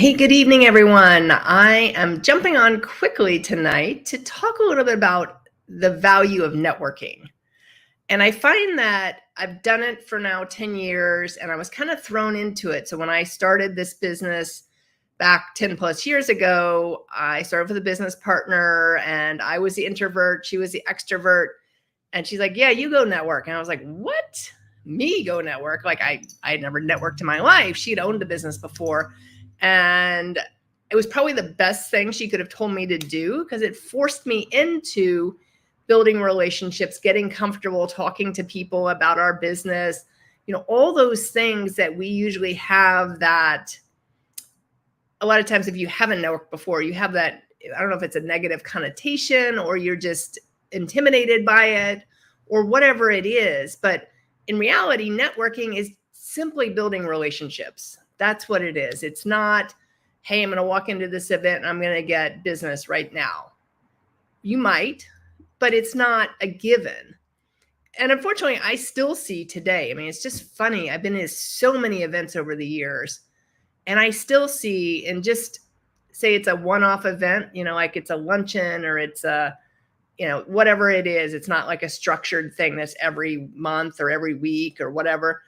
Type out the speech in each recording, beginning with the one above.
Hey, good evening, everyone. I am jumping on quickly tonight to talk a little bit about the value of networking. And I find that I've done it for now 10 years and I was kind of thrown into it. So when I started this business back 10 plus years ago, I started with a business partner and I was the introvert, she was the extrovert. And she's like, "Yeah, you go network." And I was like, "What? Me go network?" Like I had never networked in my life. She'd owned a business before. And it was probably the best thing she could have told me to do because it forced me into building relationships, getting comfortable talking to people about our business, all those things that we usually have that a lot of times if you haven't networked before, you have that, I don't know if it's a negative connotation or you're just intimidated by it or whatever it is. But in reality, networking is simply building relationships. That's what it is. It's not, hey, I'm going to walk into this event and I'm going to get business right now. You might, but it's not a given. And unfortunately, I still see today, I mean, it's just funny. I've been to so many events over the years and I still see, and just say it's a one-off event, like it's a luncheon or it's a, whatever it is, it's not like a structured thing that's every month or every week or whatever.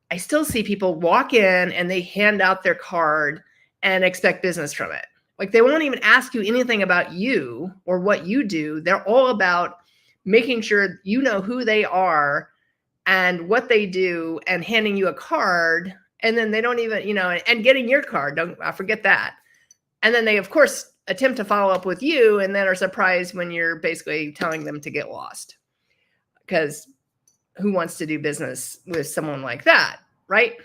I still see people walk in and they hand out their card and expect business from it. Like they won't even ask you anything about you or what you do. They're all about making sure you know who they are and what they do and handing you a card. And then they don't even, and getting your card. Don't forget that. And then they, of course, attempt to follow up with you and then are surprised when you're basically telling them to get lost. Because who wants to do business with someone like that, right?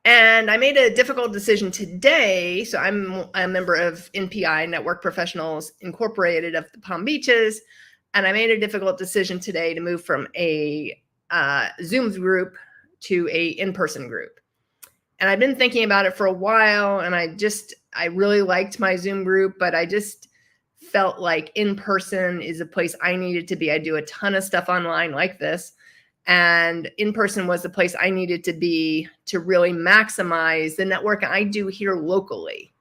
And I made a difficult decision today. So I'm a member of NPI, Network Professionals Incorporated of the Palm Beaches. And I made a difficult decision today to move from a Zoom group to a in-person group. And I've been thinking about it for a while. And I really liked my Zoom group, but I just felt like in-person is a place I needed to be. I do a ton of stuff online like this. And in-person was the place I needed to be to really maximize the network I do here locally.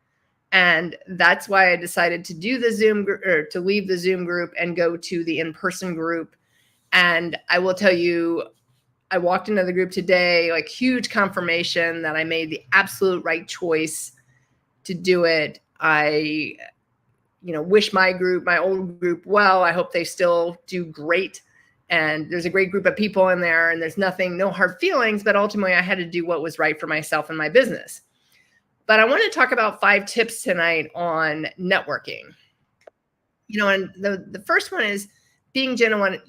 And that's why I decided to do the Zoom group, or to leave the Zoom group and go to the in-person group. And I will tell you, I walked into the group today, like huge confirmation that I made the absolute right choice to do it. I, wish my old group well. I hope they still do great. And there's a great group of people in there and there's no hard feelings, but ultimately I had to do what was right for myself and my business. But I want to talk about 5 tips tonight on networking. And the first one is being genuine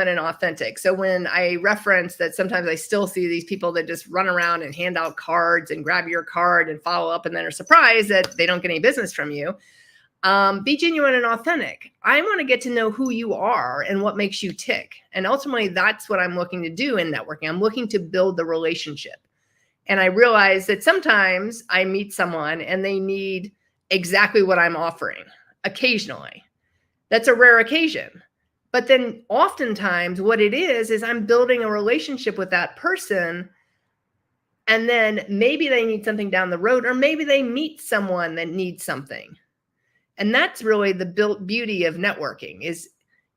and authentic. So when I reference that sometimes I still see these people that just run around and hand out cards and grab your card and follow up and then are surprised that they don't get any business from you. Be genuine and authentic. I want to get to know who you are and what makes you tick. And ultimately, that's what I'm looking to do in networking. I'm looking to build the relationship. And I realize that sometimes I meet someone and they need exactly what I'm offering occasionally. That's a rare occasion. But then oftentimes what it is I'm building a relationship with that person. And then maybe they need something down the road, or maybe they meet someone that needs something. And that's really the beauty of networking. Is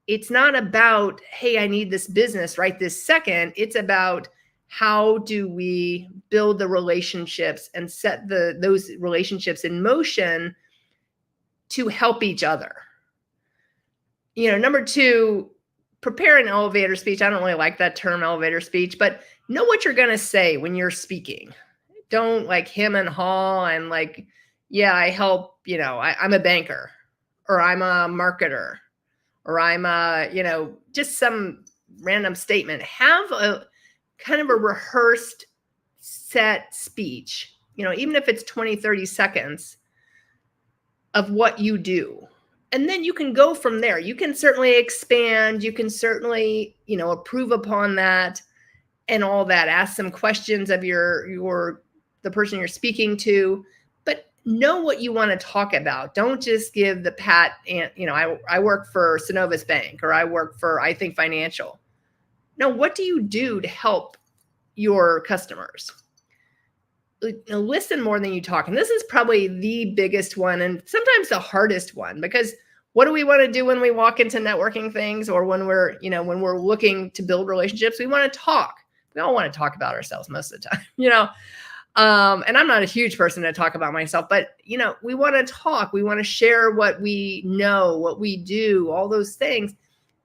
it's not about, hey, I need this business right this second. It's about how do we build the relationships and set those relationships in motion to help each other. Number 2, prepare an elevator speech. I don't really like that term, elevator speech, but know what you're going to say when you're speaking. Don't like hem and haw and like, yeah, I help, I'm a banker, or I'm a marketer, or I'm a, just some random statement. Have a kind of a rehearsed set speech, even if it's 20, 30 seconds of what you do. And then you can go from there. You can certainly expand. You can certainly, improve upon that and all that. Ask some questions of the person you're speaking to, but know what you want to talk about. Don't just give the pat and, I work for Synovus Bank, or I work for I Think Financial. No, what do you do to help your customers? listen more than you talk. And this is probably the biggest one and sometimes the hardest one, because what do we want to do when we walk into networking things, or when we're, when we're looking to build relationships? We want to talk. We all want to talk about ourselves most of the time, and I'm not a huge person to talk about myself, but we want to talk. We want to share what we know, what we do, all those things.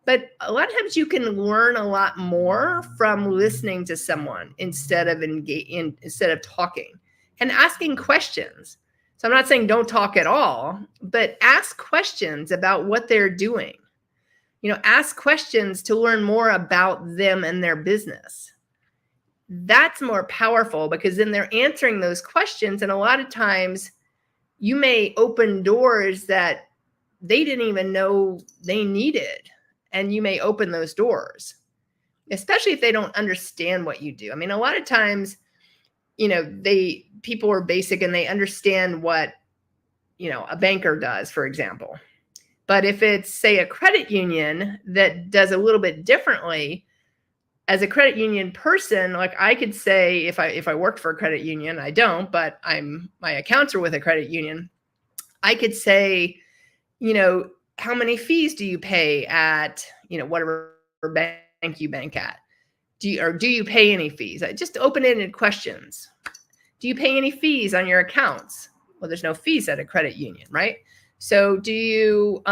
But a lot of times you can learn a lot more from listening to someone instead of talking and asking questions. So I'm not saying don't talk at all, but ask questions about what they're doing. Ask questions to learn more about them and their business. That's more powerful, because then they're answering those questions. And a lot of times you may open doors that they didn't even know they needed. And you may open those doors, especially if they don't understand what you do. I mean, a lot of times, people are basic and they understand what, a banker does, for example. But if it's, say, a credit union that does a little bit differently, as a credit union person, like I could say, if I worked for a credit union, I don't, but my accounts are with a credit union. I could say, how many fees do you pay at, whatever bank you bank at? Do you pay any fees? Just open-ended questions. Do you pay any fees on your accounts? Well, there's no fees at a credit union, right? So do you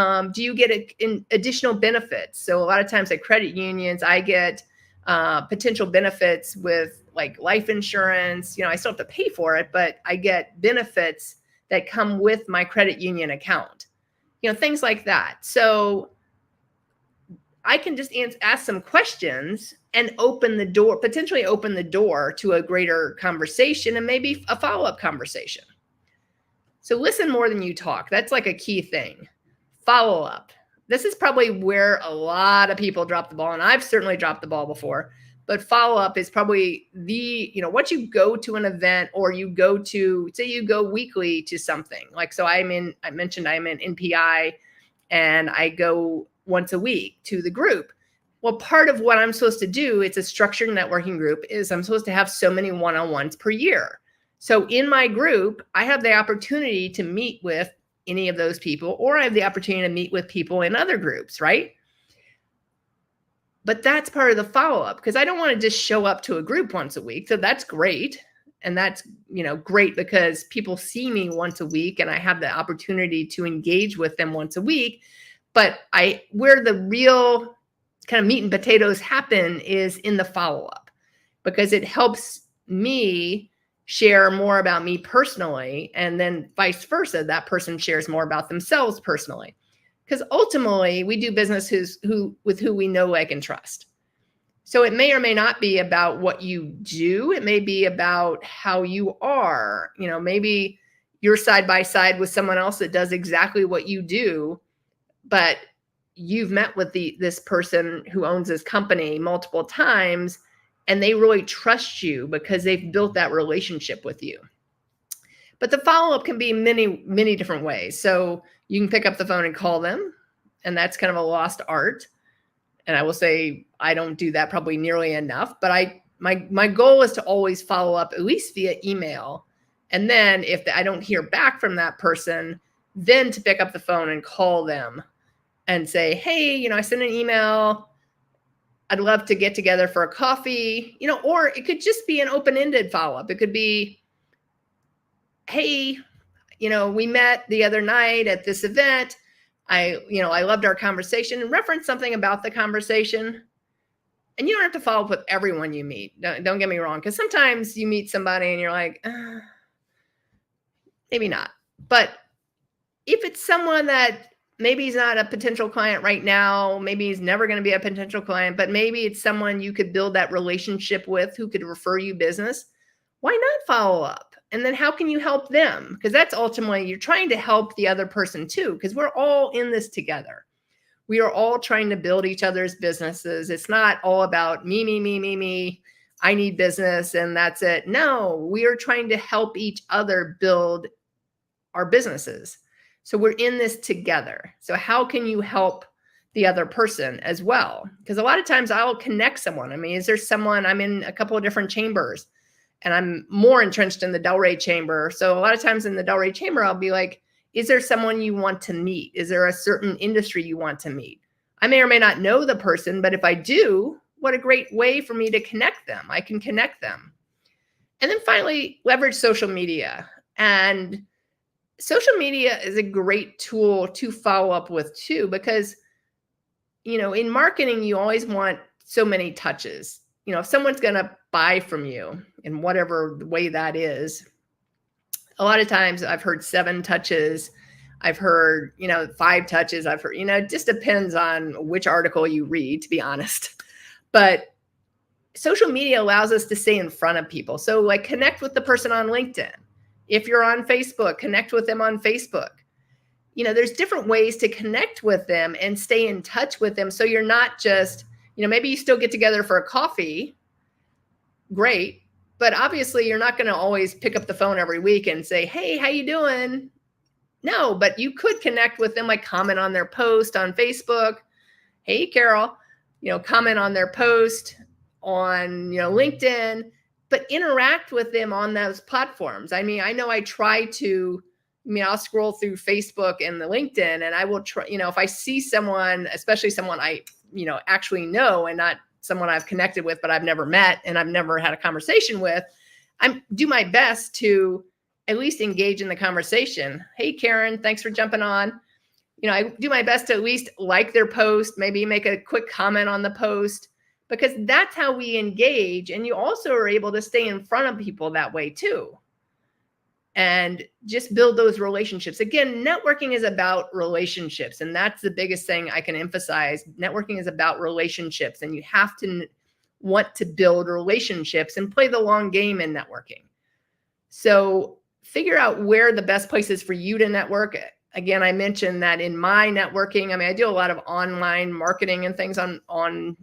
get additional benefits? So a lot of times at credit unions, I get potential benefits with like life insurance. I still have to pay for it, but I get benefits that come with my credit union account. Things like that. So I can just ask some questions and potentially open the door to a greater conversation and maybe a follow-up conversation. So listen more than you talk. That's like a key thing. Follow up. This is probably where a lot of people drop the ball, and I've certainly dropped the ball before. But follow up is probably once you go to an event, or you go to, say you go weekly to something. Like, so I mentioned I'm in NPI and I go once a week to the group. Well, part of what I'm supposed to do, it's a structured networking group, is I'm supposed to have so many one-on-ones per year. So in my group, I have the opportunity to meet with any of those people, or I have the opportunity to meet with people in other groups, right? But that's part of the follow-up, because I don't want to just show up to a group once a week. So that's great. And that's, great because people see me once a week and I have the opportunity to engage with them once a week. But where the real kind of meat and potatoes happen is in the follow-up, because it helps me share more about me personally, and then vice versa, that person shares more about themselves personally. Because ultimately, we do business with who we know, like, and trust. So it may or may not be about what you do. It may be about how you are. Maybe you're side by side with someone else that does exactly what you do, but you've met with this person who owns this company multiple times, and they really trust you because they've built that relationship with you. But the follow-up can be many, many different ways. So you can pick up the phone and call them, and that's kind of a lost art. And I will say I don't do that probably nearly enough, but my goal is to always follow up, at least via email. And then if I don't hear back from that person, then to pick up the phone and call them and say, hey, I sent an email. I'd love to get together for a coffee, or it could just be an open-ended follow-up. It could be, hey, we met the other night at this event. I loved our conversation, and reference something about the conversation. And you don't have to follow up with everyone you meet. Don't get me wrong, because sometimes you meet somebody and you're like, maybe not. But if it's someone that maybe he's not a potential client right now, maybe he's never going to be a potential client, but maybe it's someone you could build that relationship with who could refer you business, why not follow up? And then how can you help them? Because that's ultimately, you're trying to help the other person too, because we're all in this together. We are all trying to build each other's businesses. It's not all about me, me, me, me, me. I need business and that's it. No, we are trying to help each other build our businesses. So we're in this together. So how can you help the other person as well? Because a lot of times I'll connect someone. I mean, is there someone, I'm in a couple of different chambers, and I'm more entrenched in the Delray chamber. So a lot of times in the Delray chamber, I'll be like, is there someone you want to meet? Is there a certain industry you want to meet? I may or may not know the person, but if I do, what a great way for me to connect them. I can connect them. And then finally, leverage social media. And social media is a great tool to follow up with too, because, in marketing, you always want so many touches. If someone's going to buy from you in whatever way that is, a lot of times I've heard 7 touches. I've heard, 5 touches. I've heard, it just depends on which article you read, to be honest. But social media allows us to stay in front of people. So like connect with the person on LinkedIn. If you're on Facebook, connect with them on Facebook. There's different ways to connect with them and stay in touch with them. So you're not just, maybe you still get together for a coffee. Great. But obviously you're not going to always pick up the phone every week and say, hey, how you doing? No, but you could connect with them, like comment on their post on Facebook. Hey, Carol, comment on their post on, LinkedIn, but interact with them on those platforms. I mean, I know I try to, I'll scroll through Facebook and the LinkedIn, and I will try, if I see someone, especially someone I, actually know and not someone I've connected with, but I've never met and I've never had a conversation with, I do my best to at least engage in the conversation. Hey, Karen, thanks for jumping on. I do my best to at least like their post, maybe make a quick comment on the post, because that's how we engage. And you also are able to stay in front of people that way too. And just build those relationships. Again, networking is about relationships. And that's the biggest thing I can emphasize. Networking is about relationships, and you have to want to build relationships and play the long game in networking. So figure out where the best place is for you to network. Again, I mentioned that in my networking, I do a lot of online marketing and things on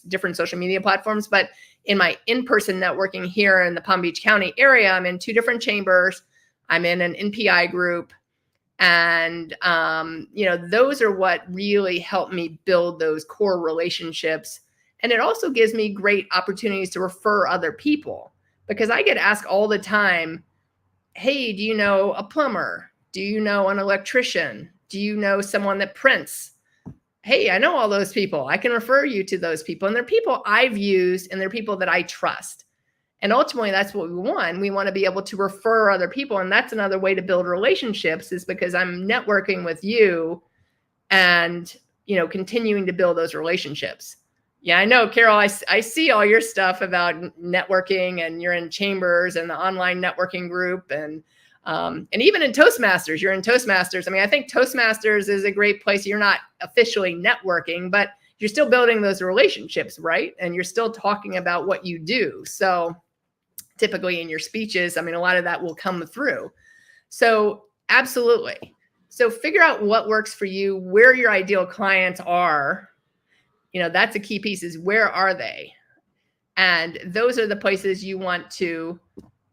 different social media platforms, but in my in-person networking here in the Palm Beach County area, I'm in 2 different chambers. I'm in an NPI group. And, those are what really help me build those core relationships. And it also gives me great opportunities to refer other people, because I get asked all the time, hey, do you know a plumber? Do you know an electrician? Do you know someone that prints? Hey, I know all those people. I can refer you to those people. And they're people I've used, and they're people that I trust. And ultimately, that's what we want. We want to be able to refer other people. And that's another way to build relationships, is because I'm networking with you and, continuing to build those relationships. Yeah, I know, Carol, I see all your stuff about networking, and you're in chambers and the online networking group, and even in Toastmasters, you're in Toastmasters. I think Toastmasters is a great place. You're not officially networking, but you're still building those relationships, right? And you're still talking about what you do. So typically in your speeches, a lot of that will come through. So absolutely. So figure out what works for you, where your ideal clients are. That's a key piece, is where are they? And those are the places you want to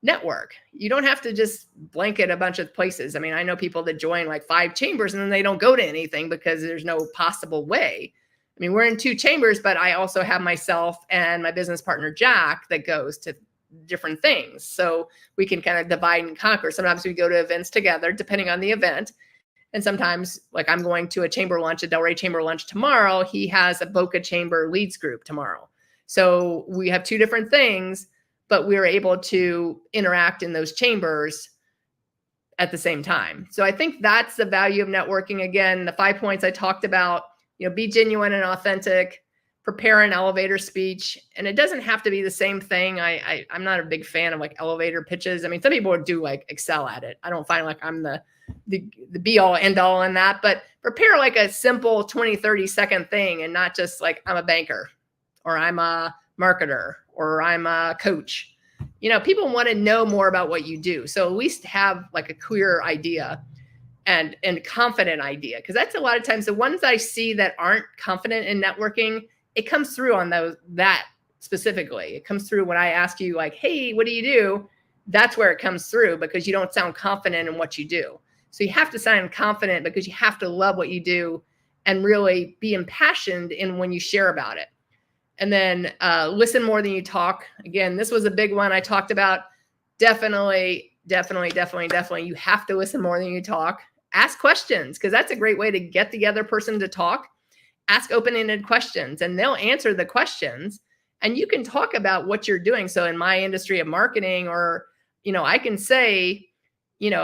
network. You don't have to just blanket a bunch of places. I know people that join like 5 chambers and then they don't go to anything because there's no possible way. We're in 2 chambers, but I also have myself and my business partner, Jack, that goes to different things. So we can kind of divide and conquer. Sometimes we go to events together, depending on the event. And sometimes, like, I'm going to a chamber lunch, a Delray chamber lunch tomorrow. He has a Boca chamber leads group tomorrow. So we have 2 different things, but we're able to interact in those chambers at the same time. So I think that's the value of networking. Again, the 5 points I talked about, be genuine and authentic, prepare an elevator speech. And it doesn't have to be the same thing. I'm not a big fan of like elevator pitches. Some people do like excel at it. I don't find like I'm the be all end all in that, but prepare like a simple 20, 30 second thing, and not just like, I'm a banker, or I'm a marketer, or I'm a coach. People want to know more about what you do. So at least have like a clear idea and confident idea. Because that's a lot of times the ones I see that aren't confident in networking, it comes through on that specifically. It comes through when I ask you like, hey, what do you do? That's where it comes through, because you don't sound confident in what you do. So you have to sound confident, because you have to love what you do and really be impassioned in when you share about it. And then listen more than you talk. Again, this was a big one I talked about. Definitely, you have to listen more than you talk. Ask questions, because that's a great way to get the other person to talk. Ask open-ended questions and they'll answer the questions, and you can talk about what you're doing. So in my industry of marketing, or, I can say,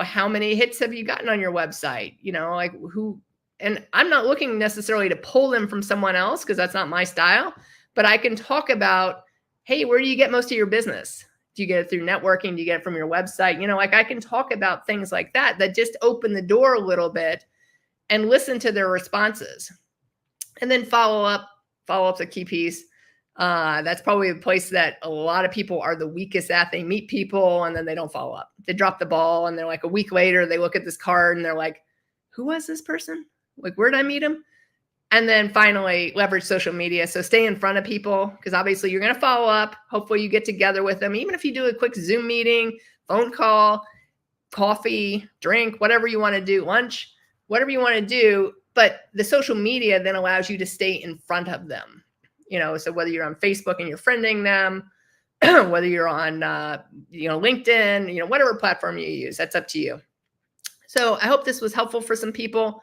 how many hits have you gotten on your website? Like who, and I'm not looking necessarily to pull them from someone else because that's not my style, but I can talk about, hey, where do you get most of your business? Do you get it through networking? Do you get it from your website? Like I can talk about things like that just open the door a little bit, and listen to their responses. And then follow up's a key piece. That's probably a place that a lot of people are the weakest at. They meet people and then they don't follow up. They drop the ball, and they're like, a week later, they look at this card and they're like, who was this person? Like, where did I meet him? And then finally, leverage social media. So stay in front of people, because obviously you're going to follow up. Hopefully you get together with them, even if you do a quick Zoom meeting, phone call, coffee, drink, whatever you want to do, lunch, whatever you want to do. But the social media then allows you to stay in front of them. So whether you're on Facebook and you're friending them, whether you're on, LinkedIn, whatever platform you use, that's up to you. So I hope this was helpful for some people,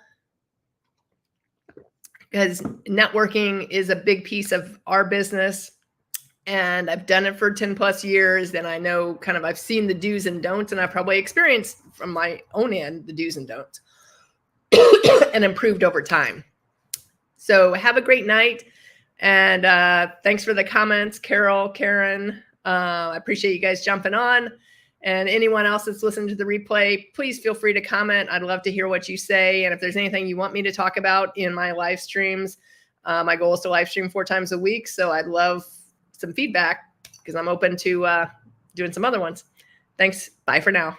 because networking is a big piece of our business. And I've done it for 10 plus years. And I know I've seen the do's and don'ts, and I've probably experienced from my own end the do's and don'ts and improved over time. So have a great night. And thanks for the comments, Carol, Karen. I appreciate you guys jumping on. And anyone else that's listening to the replay, please feel free to comment. I'd love to hear what you say. And if there's anything you want me to talk about in my live streams, my goal is to live stream 4 times a week. So I'd love some feedback, because I'm open to doing some other ones. Thanks. Bye for now.